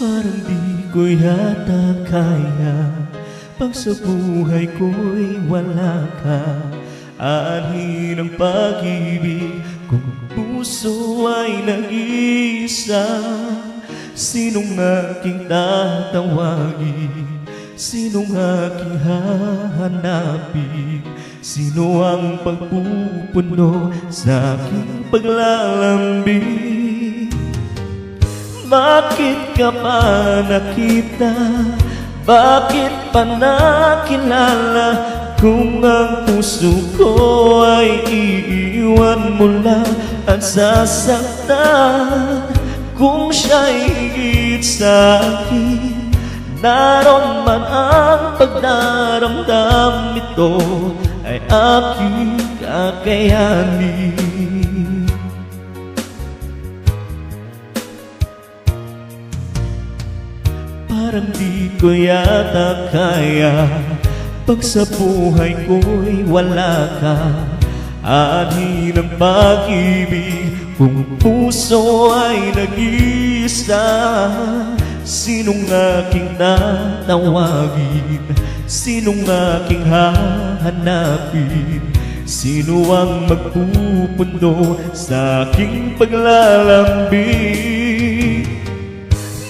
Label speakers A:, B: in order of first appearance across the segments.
A: Parang di ko yata kaya pag sa buhay ko'y wala ka. Aanhin ang pag-ibig kung puso ay nag-iisa. Sinong aking tatawagin? Sinong aking hahanapin? Sino ang pagpupuno sa aking paglalambing? Bakit ka pa nakita? Bakit pa nakilala? Kung ang puso ko ay iiwan mo lang at sasaktan. Kung siya'y higit sa akin, naroon man ang pagdaramdam, ito ay aking kakayanin. Parang di ko yata kaya pag sa buhay ko'y wala ka. Aanhin ang pag-ibig kung puso ay nag-iisa. Sinong aking tatawagin? Sinong aking hahanapin? Sino ang magpupundo sa aking paglalambing?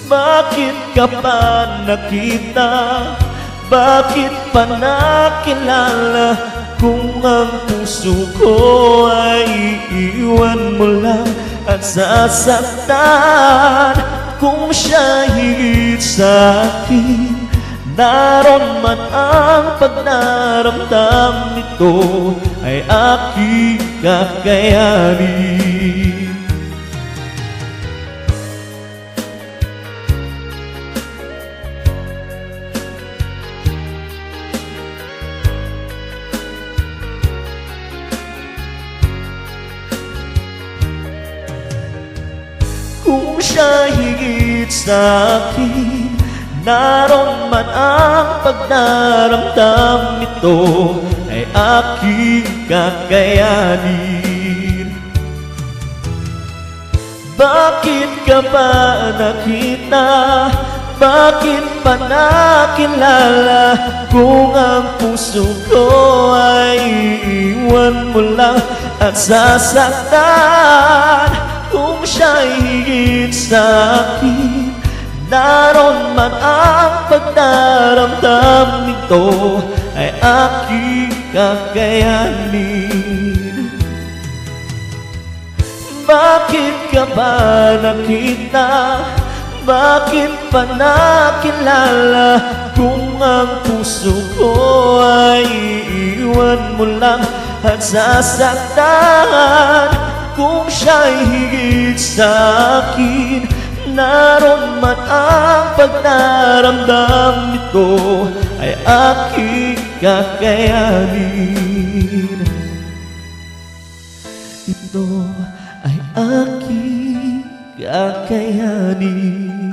A: Bakit ka pa nakita? Bakit pa nakilala? Kung ang puso ko ay iiwan mo lang at sasaktan. Kung siya higit sa akin, naroon man ang pagdaramdam, ito ay aking kakayanin. Kung siya higit sa akin, naroon man ang pagdaramdam, ito ay aking kakayanin. Bakit ka ba nakita? Bakit pa nakilala? Kung ang puso ko ay iiwan mo lang at sasaktan. Kung siya'y higit sa akin, naroon man ang pagdaramdam, ito ay aking kakayanin. Bakit ka ba nakita? Bakit pa nakilala? Kung ang puso ko ay iiwan mo lang at sasaktan. Kung siya'y higit sa akin, naroon man ang pagdaramdam, ito ay aking kakayanin. Ito ay aking kakayanin.